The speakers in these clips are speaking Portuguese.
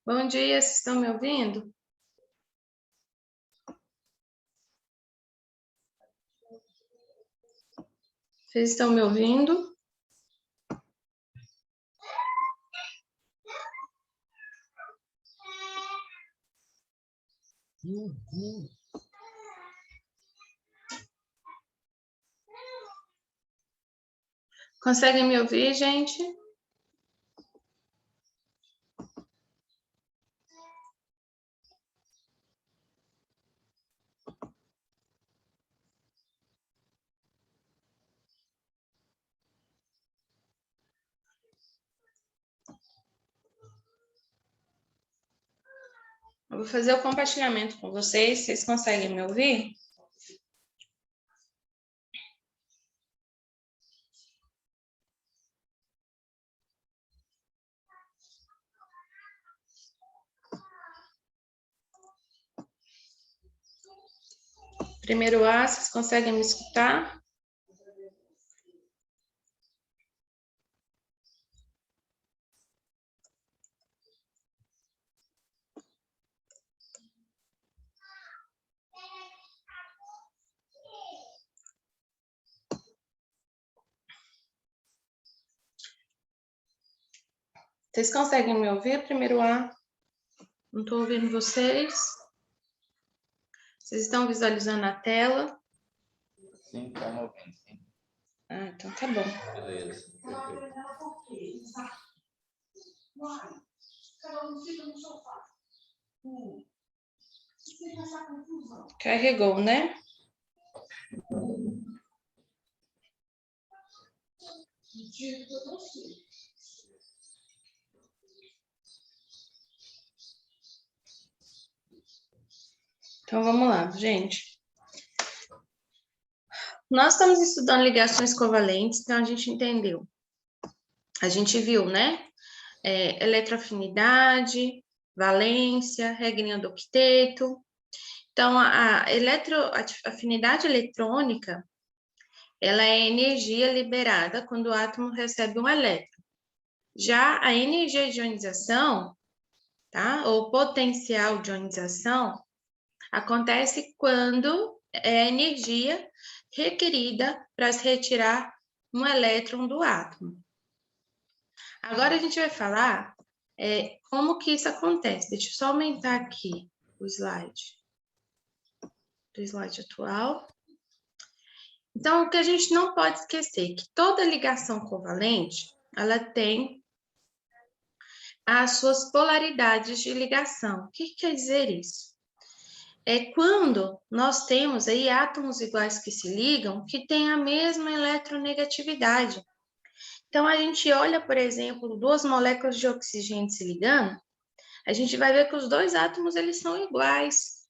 Bom dia, vocês estão me ouvindo? Vocês estão me ouvindo? Conseguem me ouvir, gente? Eu vou fazer o compartilhamento com vocês. Vocês conseguem me ouvir? Primeiro A, vocês conseguem me escutar? Vocês conseguem me ouvir, primeiro A? Não estou ouvindo vocês. Vocês estão visualizando a tela? Sim, estamos ouvindo, sim. Ah, então tá bom. Beleza, perfeito. Carregou, né? Então vamos lá, gente. Nós estamos estudando ligações covalentes, então a gente entendeu. A gente viu, né? Eletroafinidade, valência, regrinha do octeto. Então, a afinidade eletrônica, ela é energia liberada quando o átomo recebe um elétron. Já a energia de ionização, tá? Ou potencial de ionização, acontece quando é a energia requerida para se retirar um elétron do átomo. Agora a gente vai falar como que isso acontece. Deixa eu só aumentar aqui o slide. Do slide atual. Então, o que a gente não pode esquecer é que toda ligação covalente, ela tem as suas polaridades de ligação. O que quer dizer isso? É quando nós temos aí átomos iguais que se ligam, que têm a mesma eletronegatividade. Então, a gente olha, por exemplo, duas moléculas de oxigênio se ligando, a gente vai ver que os dois átomos, eles são iguais.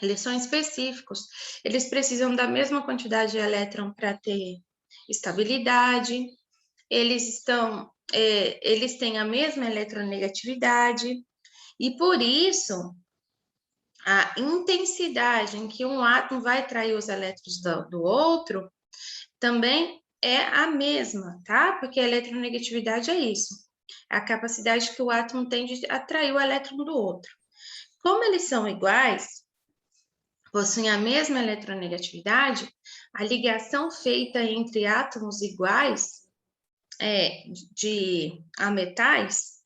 Eles são específicos. Eles precisam da mesma quantidade de elétron para ter estabilidade. Eles têm a mesma eletronegatividade. E por isso, a intensidade em que um átomo vai atrair os elétrons do outro também é a mesma, tá? Porque a eletronegatividade é isso. É a capacidade que o átomo tem de atrair o elétron do outro. Como eles são iguais, possuem a mesma eletronegatividade, a ligação feita entre átomos iguais a metais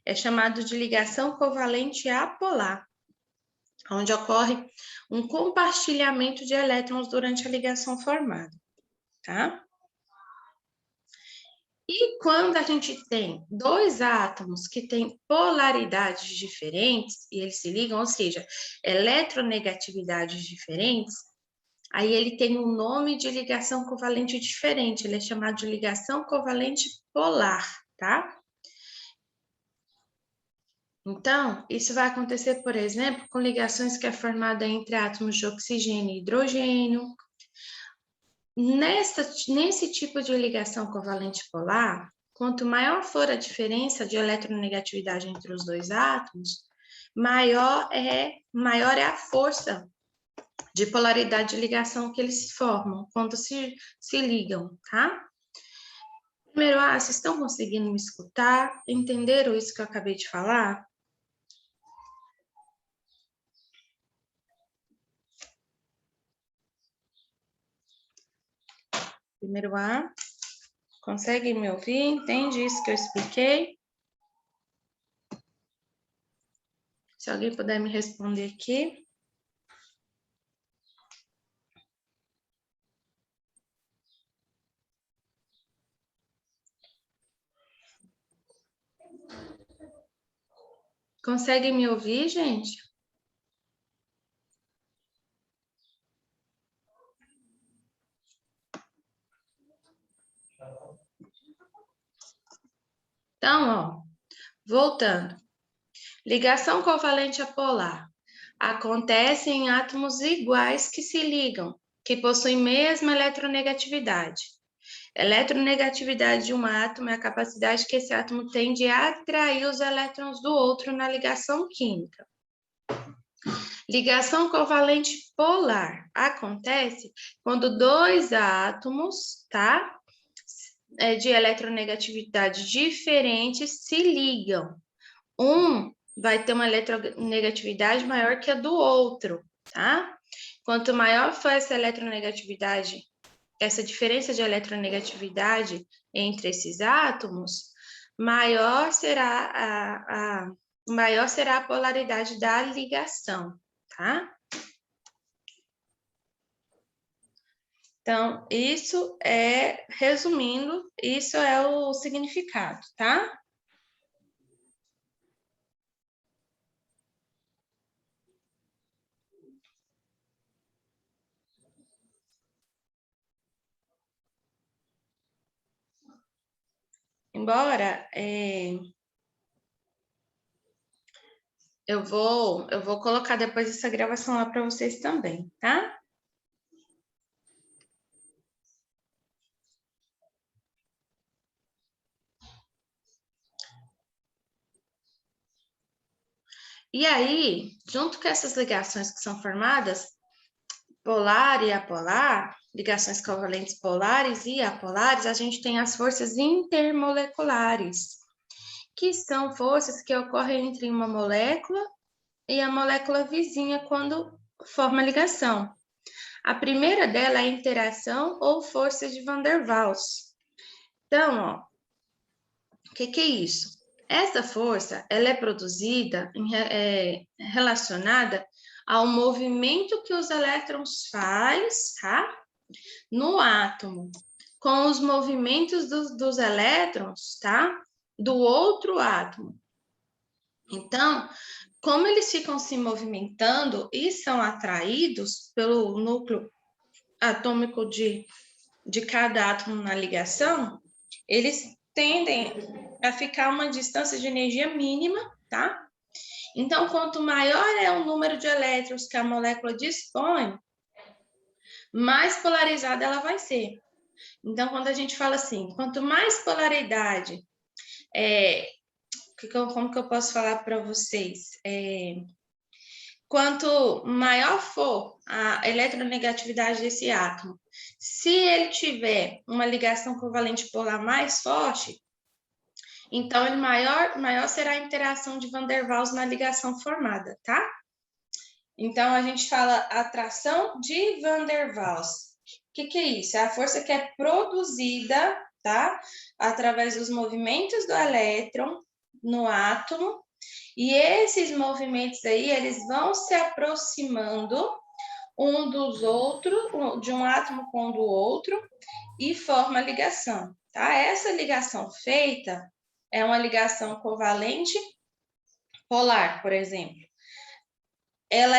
é chamado de ligação covalente apolar, onde ocorre um compartilhamento de elétrons durante a ligação formada, tá? E quando a gente tem dois átomos que têm polaridades diferentes, e eles se ligam, ou seja, eletronegatividades diferentes, aí ele tem um nome de ligação covalente diferente, ele é chamado de ligação covalente polar, tá? Então, isso vai acontecer, por exemplo, com ligações que é formada entre átomos de oxigênio e hidrogênio. Nesse tipo de ligação covalente polar, quanto maior for a diferença de eletronegatividade entre os dois átomos, maior é a força de polaridade de ligação que eles formam quando se ligam, tá? Primeiro, vocês estão conseguindo me escutar? Entenderam isso que eu acabei de falar? Primeiro A. Consegue me ouvir? Entende isso que eu expliquei? Se alguém puder me responder aqui. Consegue me ouvir, gente? Então, ó, voltando. Ligação covalente apolar acontece em átomos iguais que se ligam, que possuem mesma eletronegatividade. Eletronegatividade de um átomo é a capacidade que esse átomo tem de atrair os elétrons do outro na ligação química. Ligação covalente polar acontece quando dois átomos, tá? De eletronegatividade diferentes se ligam. Um vai ter uma eletronegatividade maior que a do outro, tá? Quanto maior for essa eletronegatividade, essa diferença de eletronegatividade entre esses átomos, maior será a polaridade da ligação, tá? Então, isso é, resumindo, isso é o significado, tá? Embora eu vou colocar depois essa gravação lá para vocês também, tá? E aí, junto com essas ligações que são formadas, polar e apolar, ligações covalentes polares e apolares, a gente tem as forças intermoleculares, que são forças que ocorrem entre uma molécula e a molécula vizinha quando forma ligação. A primeira dela é a interação ou força de Van der Waals. Então, ó, o que é isso? Essa força, ela é produzida, relacionada ao movimento que os elétrons faz, tá? No átomo, com os movimentos dos elétrons, tá? Do outro átomo. Então, como eles ficam se movimentando e são atraídos pelo núcleo atômico de cada átomo na ligação, eles tendem a ficar uma distância de energia mínima, tá? Então, quanto maior é o número de elétrons que a molécula dispõe, mais polarizada ela vai ser. Então, quando a gente fala assim, quanto mais polaridade, como que eu posso falar para vocês? Quanto maior for a eletronegatividade desse átomo, se ele tiver uma ligação covalente polar mais forte, então maior será a interação de Van der Waals na ligação formada, tá? Então, a gente fala atração de Van der Waals. O que é isso? É a força que é produzida, tá? Através dos movimentos do elétron no átomo. E esses movimentos aí, eles vão se aproximando um dos outros, de um átomo com o do outro, e forma a ligação, tá? Essa ligação feita é uma ligação covalente polar, por exemplo. Ela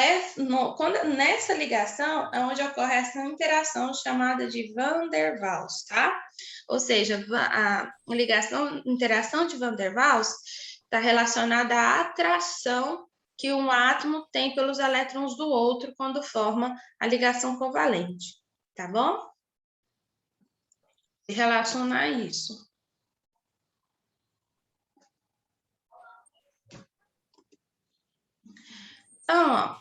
nessa ligação é onde ocorre essa interação chamada de Van der Waals, tá? Ou seja, a interação de Van der Waals está relacionada à atração que um átomo tem pelos elétrons do outro quando forma a ligação covalente, tá bom? E relacionar isso. Então, ó,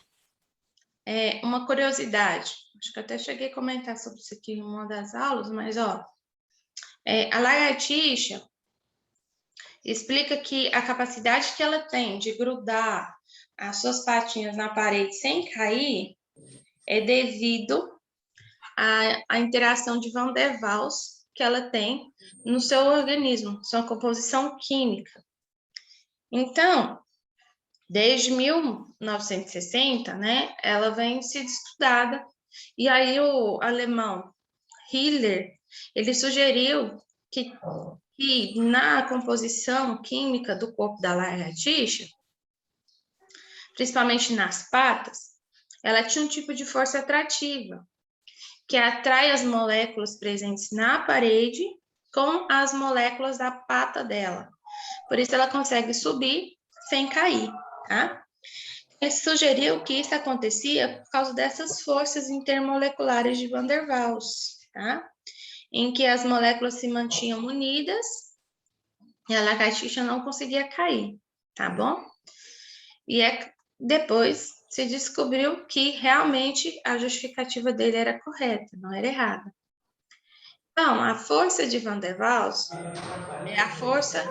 uma curiosidade, acho que eu até cheguei a comentar sobre isso aqui em uma das aulas, mas ó, a lagartixa explica que a capacidade que ela tem de grudar as suas patinhas na parede sem cair é devido a interação de Van der Waals que ela tem no seu organismo, sua composição química. Então, desde 1960, né, ela vem sendo estudada, e aí o alemão Hiller, ele sugeriu que na composição química do corpo da lagartixa, principalmente nas patas, ela tinha um tipo de força atrativa, que atrai as moléculas presentes na parede com as moléculas da pata dela. Por isso ela consegue subir sem cair, tá? Ele sugeriu que isso acontecia por causa dessas forças intermoleculares de Van der Waals, tá? Em que as moléculas se mantinham unidas e a lagartixa não conseguia cair, tá bom? E depois se descobriu que realmente a justificativa dele era correta, não era errada. Então, a força de Van der Waals é a força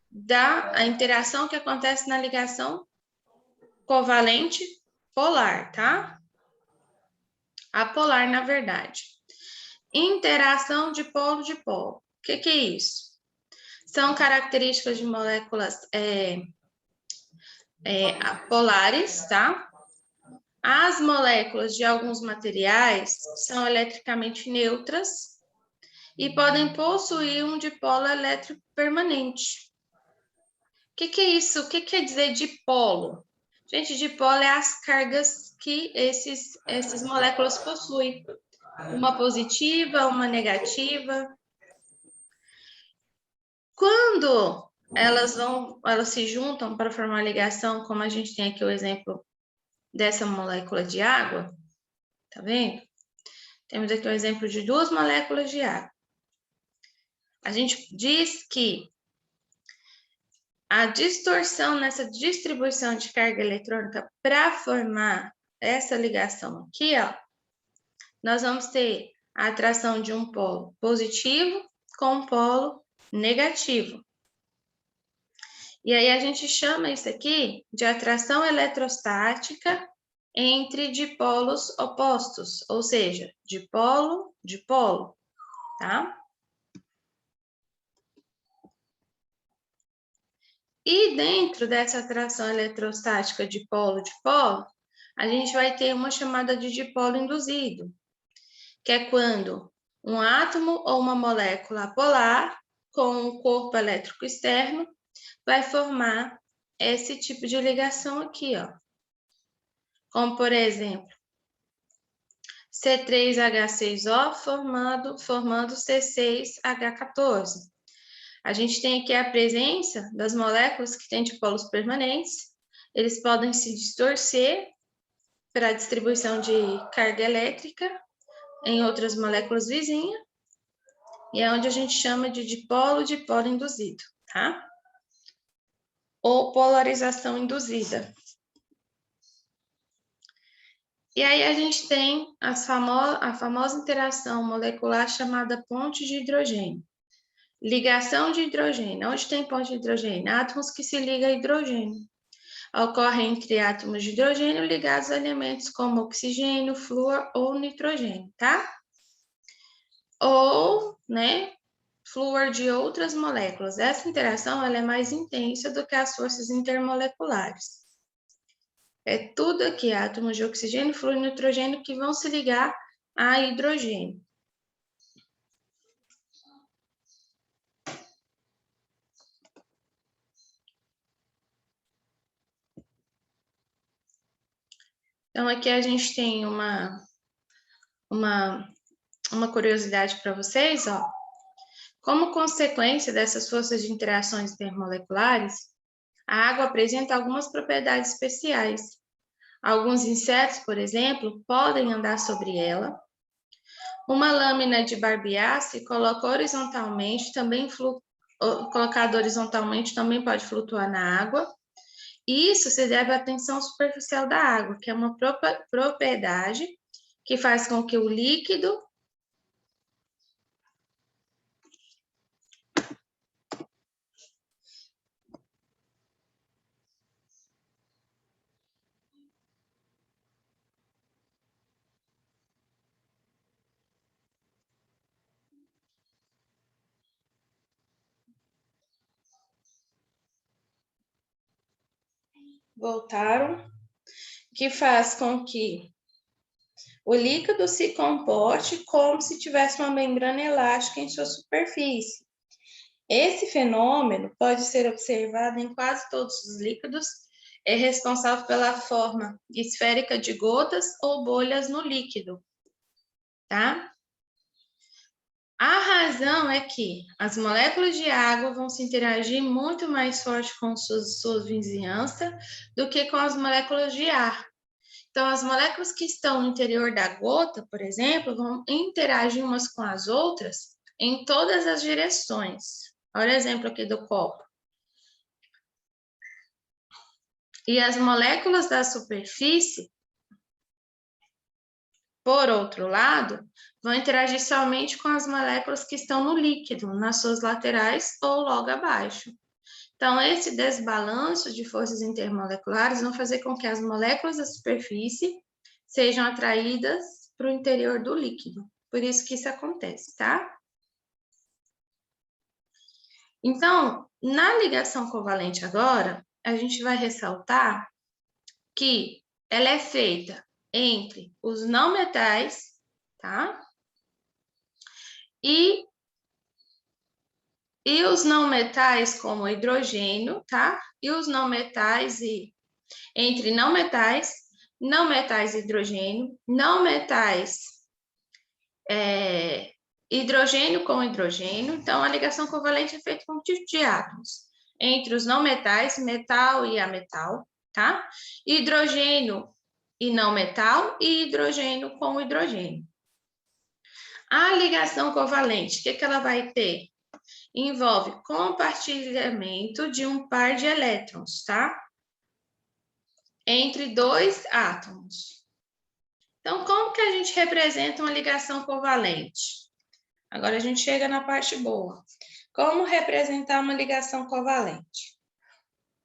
da interação que acontece na ligação covalente polar, tá? Apolar, na verdade. Interação de polo de polo. O que é isso? São características de moléculas polares, tá? As moléculas de alguns materiais são eletricamente neutras e podem possuir um dipolo elétrico permanente. O que é isso? O que quer dizer dipolo? Gente, dipolo é as cargas que essas moléculas possuem. Uma positiva, uma negativa. Quando elas se juntam para formar ligação, como a gente tem aqui o exemplo dessa molécula de água, tá vendo? Temos aqui o exemplo de duas moléculas de água. A gente diz que a distorção nessa distribuição de carga eletrônica para formar essa ligação aqui, ó, nós vamos ter a atração de um polo positivo com um polo negativo. E aí a gente chama isso aqui de atração eletrostática entre dipolos opostos, ou seja, dipolo, dipolo, tá? E dentro dessa atração eletrostática dipolo-dipolo, a gente vai ter uma chamada de dipolo induzido, que é quando um átomo ou uma molécula polar com um corpo elétrico externo vai formar esse tipo de ligação aqui, ó. Como, por exemplo, C3H6O formando C6H14. A gente tem aqui a presença das moléculas que têm dipolos permanentes. Eles podem se distorcer para a distribuição de carga elétrica em outras moléculas vizinhas. E é onde a gente chama de dipolo induzido, tá? Ou polarização induzida. E aí a gente tem a famosa interação molecular chamada ponte de hidrogênio. Ligação de hidrogênio. Onde tem ponte de hidrogênio? Átomos que se ligam a hidrogênio. Ocorre entre átomos de hidrogênio ligados a elementos como oxigênio, flúor ou nitrogênio, tá? Ou, né, flúor de outras moléculas. Essa interação ela é mais intensa do que as forças intermoleculares. É tudo aqui, átomos de oxigênio, flúor e nitrogênio que vão se ligar a hidrogênio. Então, aqui a gente tem uma curiosidade para vocês, ó. Como consequência dessas forças de interações intermoleculares, a água apresenta algumas propriedades especiais. Alguns insetos, por exemplo, podem andar sobre ela. Uma lâmina de barbear, se coloca horizontalmente, colocada horizontalmente, também pode flutuar na água. Isso se deve à tensão superficial da água, que é uma propriedade que faz com que o líquido Voltaram. Que faz com que o líquido se comporte como se tivesse uma membrana elástica em sua superfície. Esse fenômeno pode ser observado em quase todos os líquidos, é responsável pela forma esférica de gotas ou bolhas no líquido, tá? A razão é que as moléculas de água vão se interagir muito mais forte com sua vizinhança do que com as moléculas de ar. Então, as moléculas que estão no interior da gota, por exemplo, vão interagir umas com as outras em todas as direções. Olha o exemplo aqui do copo. E as moléculas da superfície, por outro lado, vão interagir somente com as moléculas que estão no líquido, nas suas laterais ou logo abaixo. Então, esse desbalanço de forças intermoleculares vão fazer com que as moléculas da superfície sejam atraídas para o interior do líquido. Por isso que isso acontece, tá? Então, na ligação covalente agora, a gente vai ressaltar que ela é feita entre os não metais, tá? E os não metais como hidrogênio, tá? E os não metais entre não metais e hidrogênio, não metais hidrogênio com hidrogênio. Então, a ligação covalente é feita com um tipo de átomos entre os não metais, metal e ametal, tá? Hidrogênio e não metal e hidrogênio com hidrogênio. A ligação covalente, o que ela vai ter? Envolve compartilhamento de um par de elétrons, tá? Entre dois átomos. Então, como que a gente representa uma ligação covalente? Agora a gente chega na parte boa. Como representar uma ligação covalente?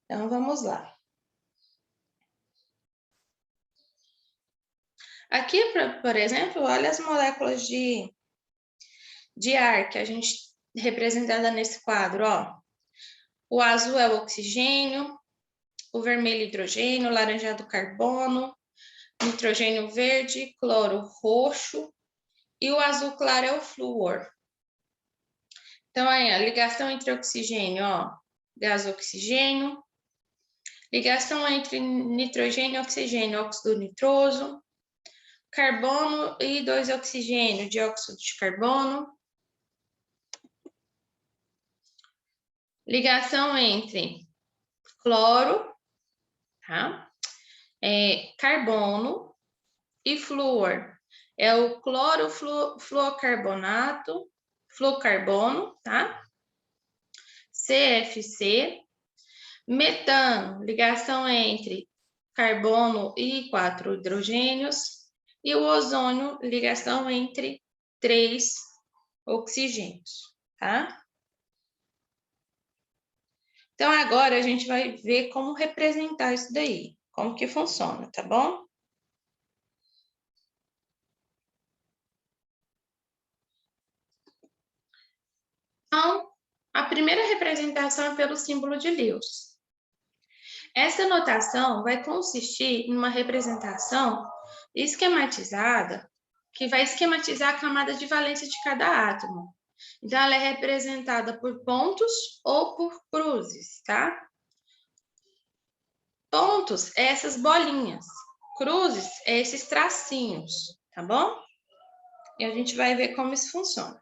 Então, vamos lá. Aqui, por exemplo, olha as moléculas de ar que a gente representada nesse quadro, ó. O azul é o oxigênio, o vermelho hidrogênio, o laranjado carbono, nitrogênio verde, cloro roxo e o azul claro é o flúor. Então, aí, a ligação entre oxigênio, ó, gás oxigênio, ligação entre nitrogênio e oxigênio, óxido nitroso, carbono e 2-oxigênio, dióxido de carbono, ligação entre cloro, tá? Carbono e flúor. É o clorofluorcarbonato, fluorcarbono, tá? CFC. Metano, ligação entre carbono e 4 hidrogênios. E o ozônio, ligação entre 3 oxigênios, tá? Então, agora a gente vai ver como representar isso daí, como que funciona, tá bom? Então, a primeira representação é pelo símbolo de Lewis. Essa notação vai consistir em uma representação esquematizada, que vai esquematizar a camada de valência de cada átomo. Então, ela é representada por pontos ou por cruzes, tá? Pontos é essas bolinhas, cruzes é esses tracinhos, tá bom? E a gente vai ver como isso funciona.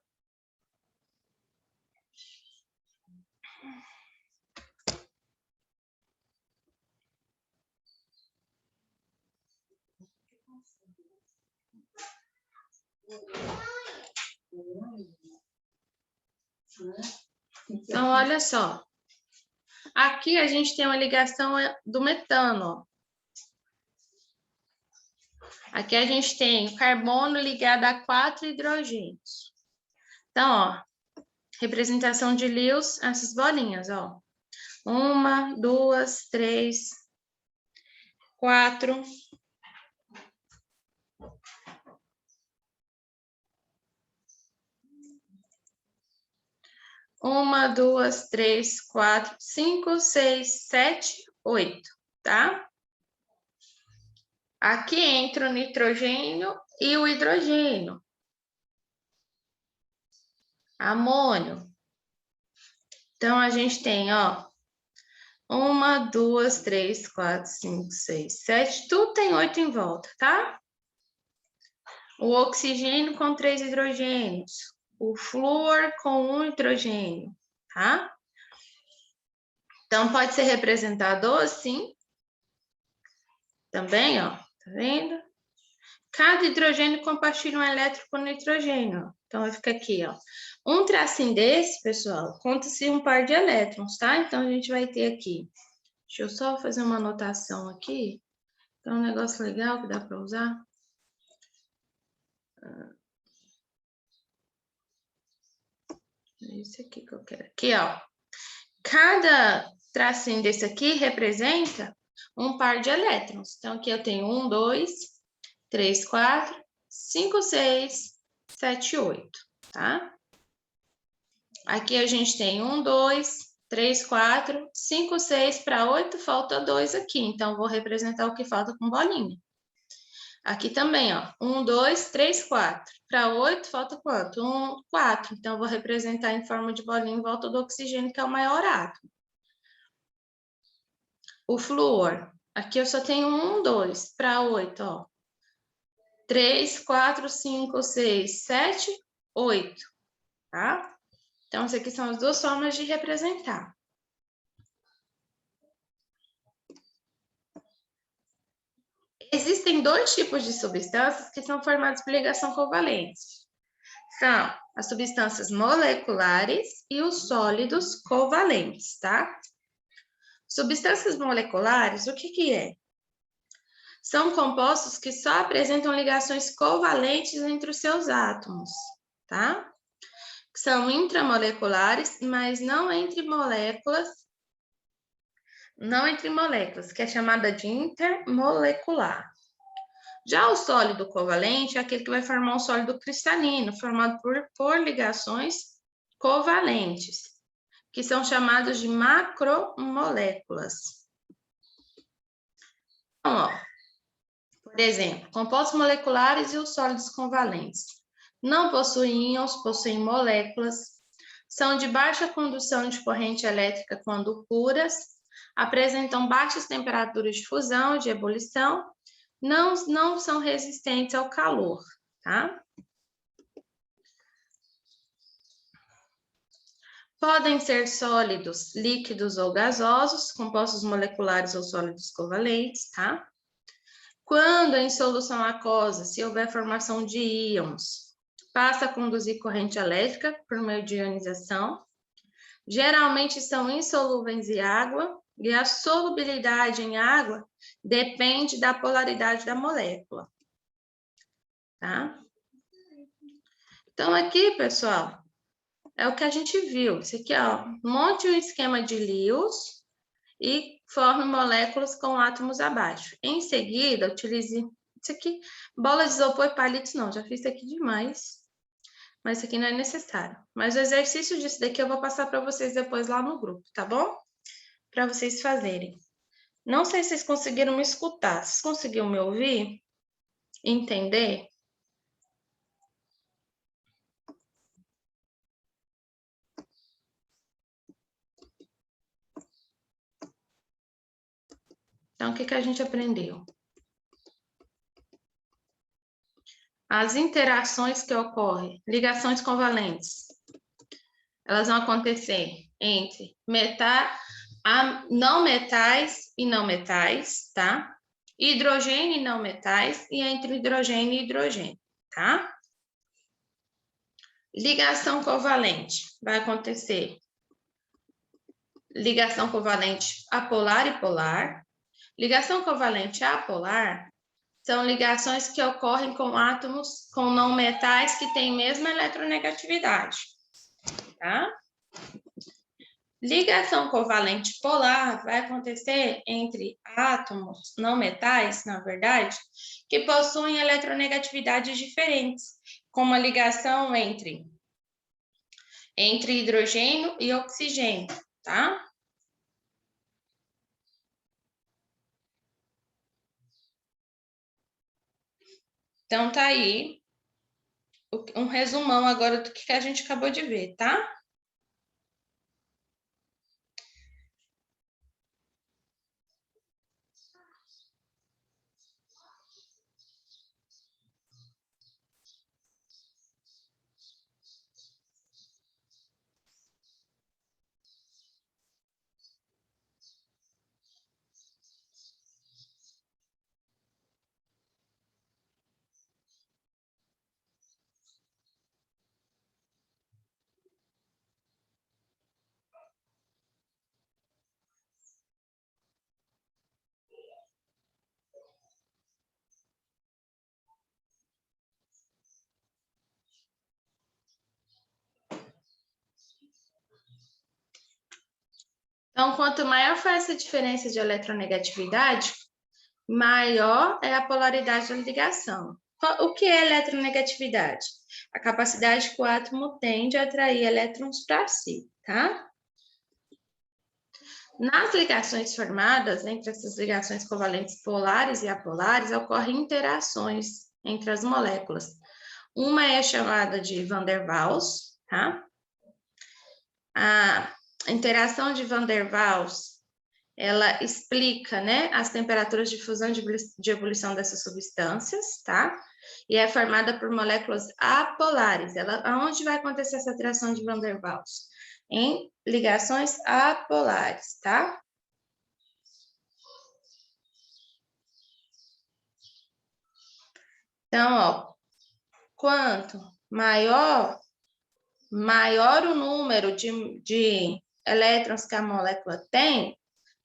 Então, olha só. Aqui a gente tem uma ligação do metano. Aqui a gente tem o carbono ligado a 4 hidrogênios. Então, ó, representação de Lewis, essas bolinhas, ó. 1, 2, 3, 4. Uma, 2, 3, 4, 5, 6, 7, 8, tá? Aqui entra o nitrogênio e o hidrogênio. Amônio. Então, a gente tem, ó, 1, 2, 3, 4, 5, 6, 7, tudo tem 8 em volta, tá? O oxigênio com 3 hidrogênios, o flúor com 1 hidrogênio, tá? Então, pode ser representado assim, também, ó, tá vendo? Cada hidrogênio compartilha um elétron com nitrogênio. Então, vai ficar aqui, ó. Um tracinho desse, pessoal, conta-se um par de elétrons, tá? Então, a gente vai ter aqui. Deixa eu só fazer uma anotação aqui. Então, um negócio legal que dá para usar. É isso aqui que eu quero. Aqui, ó. Cada tracinho desse aqui representa um par de elétrons. Então, aqui eu tenho 1, 2, 3, 4, 5, 6, 7, 8, tá? Aqui a gente tem 1, 2, 3, 4, 5, 6 para 8, falta 2 aqui. Então, vou representar o que falta com bolinha. Aqui também, ó. 1, 2, 3, 4. Para 8, falta quanto? 1, 4. Então, vou representar em forma de bolinha em volta do oxigênio, que é o maior átomo. O flúor. Aqui eu só tenho 1, 2. Para 8, ó. 3, 4, 5, 6, 7, 8. Tá? Então, essas aqui são as duas formas de representar. Existem dois tipos de substâncias que são formadas por ligação covalente. São as substâncias moleculares e os sólidos covalentes, tá? Substâncias moleculares, o que que é? São compostos que só apresentam ligações covalentes entre os seus átomos, tá? São intramoleculares, mas não entre moléculas, que é chamada de intermolecular. Já o sólido covalente é aquele que vai formar um sólido cristalino, formado por ligações covalentes, que são chamados de macromoléculas. Então, ó, por exemplo, compostos moleculares e os sólidos covalentes. Não possuem íons, possuem moléculas, são de baixa condução de corrente elétrica quando puras, apresentam baixas temperaturas de fusão, de ebulição, não são resistentes ao calor, tá? Podem ser sólidos, líquidos ou gasosos, compostos moleculares ou sólidos covalentes, tá? Quando em solução aquosa, se houver formação de íons, passa a conduzir corrente elétrica por meio de ionização. Geralmente são insolúveis em água, e a solubilidade em água depende da polaridade da molécula, tá? Então, aqui, pessoal, é o que a gente viu. Isso aqui, ó, monte um esquema de Lewis e forme moléculas com átomos abaixo. Em seguida, utilize isso aqui, bola de isopor e palitos, não, já fiz isso aqui demais, mas isso aqui não é necessário. Mas o exercício disso daqui eu vou passar para vocês depois lá no grupo, tá bom? Para vocês fazerem. Não sei se vocês conseguiram me escutar. Vocês conseguiram me ouvir? Entender? Então, o que a gente aprendeu? As interações que ocorrem, ligações covalentes, elas vão acontecer entre não metais e não metais, tá? Hidrogênio e não metais, e entre hidrogênio e hidrogênio, tá? Ligação covalente vai acontecer ligação covalente apolar e polar. Ligação covalente apolar são ligações que ocorrem com átomos com não metais que têm mesma eletronegatividade, tá? Ligação covalente polar vai acontecer entre átomos não metais, na verdade, que possuem eletronegatividades diferentes, como a ligação entre hidrogênio e oxigênio, tá? Então, tá aí um resumão agora do que a gente acabou de ver, tá? Então, quanto maior for essa diferença de eletronegatividade, maior é a polaridade da ligação. O que é eletronegatividade? A capacidade que o átomo tem de atrair elétrons para si, tá? Nas ligações formadas, entre essas ligações covalentes polares e apolares, ocorrem interações entre as moléculas. Uma é chamada de Van der Waals, tá? A interação de Van der Waals, ela explica, né, as temperaturas de fusão de ebulição dessas substâncias, tá? E é formada por moléculas apolares. Aonde vai acontecer essa atração de Van der Waals? Em ligações apolares, tá? Então, ó, quanto maior o número de elétrons que a molécula tem,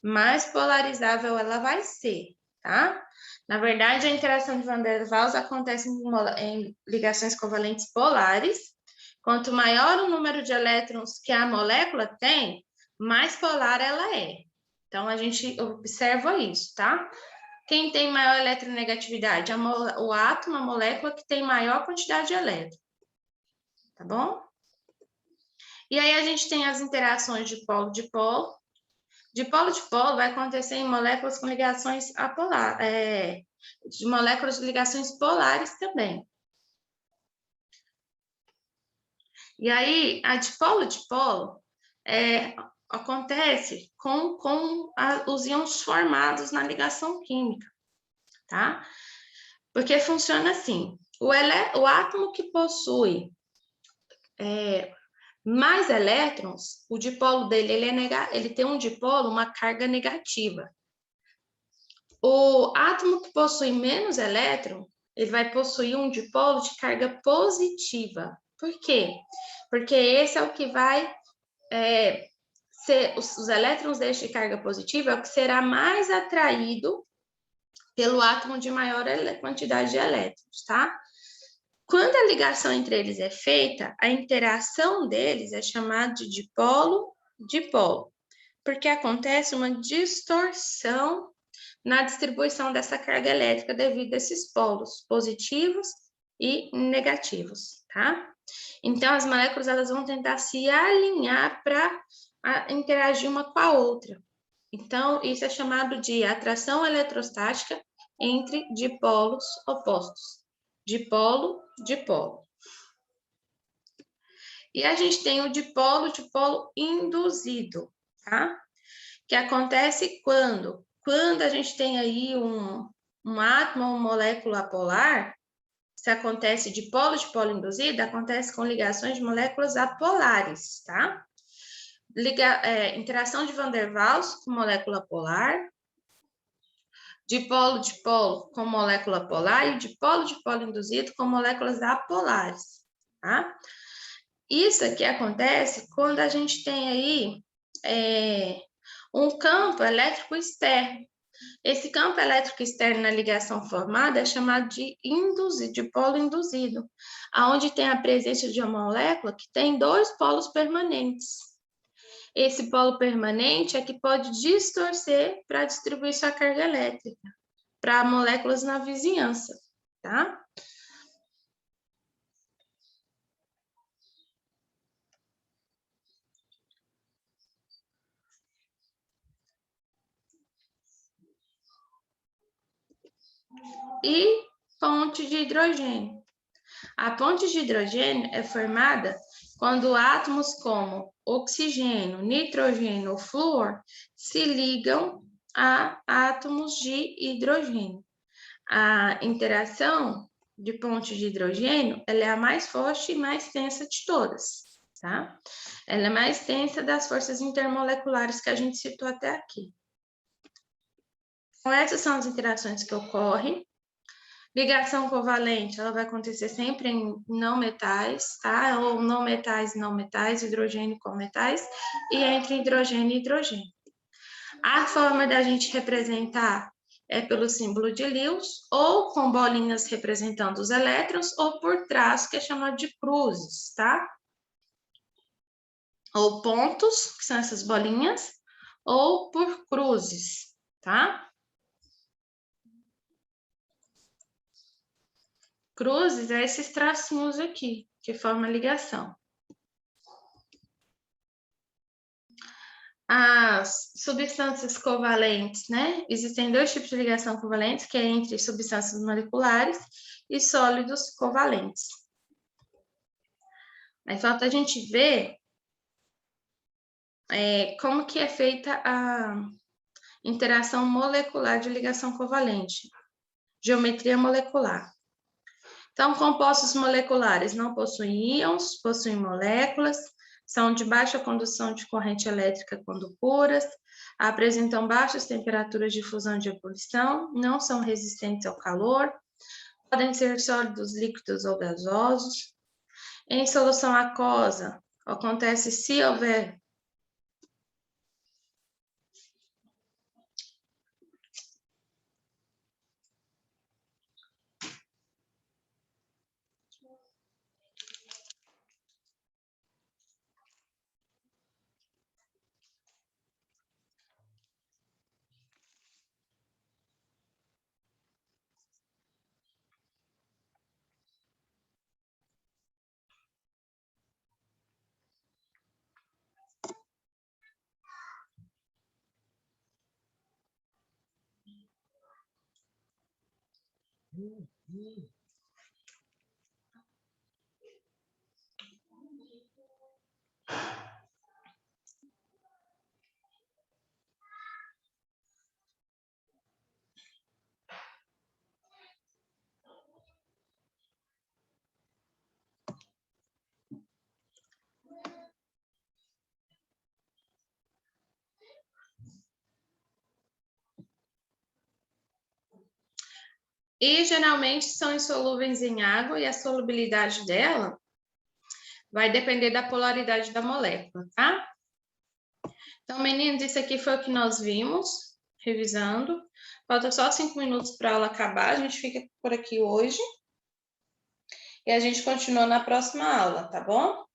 mais polarizável ela vai ser, tá? Na verdade, a interação de Van der Waals acontece em ligações covalentes polares. Quanto maior o número de elétrons que a molécula tem, mais polar ela é. Então, a gente observa isso, tá? Quem tem maior eletronegatividade? O átomo, a molécula que tem maior quantidade de elétrons, tá bom? E aí a gente tem as interações de polo de polo. De polo vai acontecer em moléculas com ligações de moléculas de ligações polares também. E aí, a de polo acontece com os íons formados na ligação química, tá? Porque funciona assim, o átomo que possui mais elétrons, o dipolo dele ele tem um dipolo, uma carga negativa. O átomo que possui menos elétron, ele vai possuir um dipolo de carga positiva. Por quê? Porque esse é o que vai ser, os elétrons deste de carga positiva é o que será mais atraído pelo átomo de maior quantidade de elétrons, tá? Quando a ligação entre eles é feita, a interação deles é chamada de dipolo-dipolo, porque acontece uma distorção na distribuição dessa carga elétrica devido a esses polos positivos e negativos, tá? Então, as moléculas elas vão tentar se alinhar para interagir uma com a outra. Então, isso é chamado de atração eletrostática entre dipolos opostos. Dipolo. E a gente tem o dipolo induzido, tá? Que acontece quando a gente tem aí um átomo ou molécula polar, se acontece de polo induzido, acontece com ligações de moléculas apolares, tá? Interação de Van der Waals com molécula polar, dipolo com molécula polar e dipolo induzido com moléculas apolares, tá? Isso aqui acontece quando a gente tem aí um campo elétrico externo. Esse campo elétrico externo na ligação formada é chamado de dipolo induzido, onde tem a presença de uma molécula que tem dois polos permanentes. Esse polo permanente é que pode distorcer para distribuir sua carga elétrica para moléculas na vizinhança, tá? E ponte de hidrogênio. A ponte de hidrogênio é formada quando átomos como oxigênio, nitrogênio ou flúor se ligam a átomos de hidrogênio. A interação de ponte de hidrogênio, ela é a mais forte e mais tensa de todas, tá? Ela é mais tensa das forças intermoleculares que a gente citou até aqui. Então, essas são as interações que ocorrem. Ligação covalente, ela vai acontecer sempre em não metais, tá? Ou não metais, hidrogênio com metais, e entre hidrogênio e hidrogênio. A forma da gente representar é pelo símbolo de Lewis, ou com bolinhas representando os elétrons, ou por traço, que é chamado de cruzes, tá? Ou pontos, que são essas bolinhas, ou por cruzes, tá? Cruzes é esses tracinhos aqui, que formam a ligação. As substâncias covalentes, né? Existem dois tipos de ligação covalentes, que é entre substâncias moleculares e sólidos covalentes. Aí falta a gente ver como que é feita a interação molecular de ligação covalente. Geometria molecular. Então, compostos moleculares não possuem íons, possuem moléculas, são de baixa condução de corrente elétrica quando puras, apresentam baixas temperaturas de fusão e de ebulição, não são resistentes ao calor, podem ser sólidos, líquidos ou gasosos. Em solução aquosa, acontece se houver e geralmente são insolúveis em água e a solubilidade dela vai depender da polaridade da molécula, tá? Então, meninos, isso aqui foi o que nós vimos, revisando. Falta só 5 minutos para a aula acabar, a gente fica por aqui hoje. E a gente continua na próxima aula, tá bom?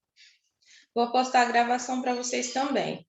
Vou postar a gravação para vocês também.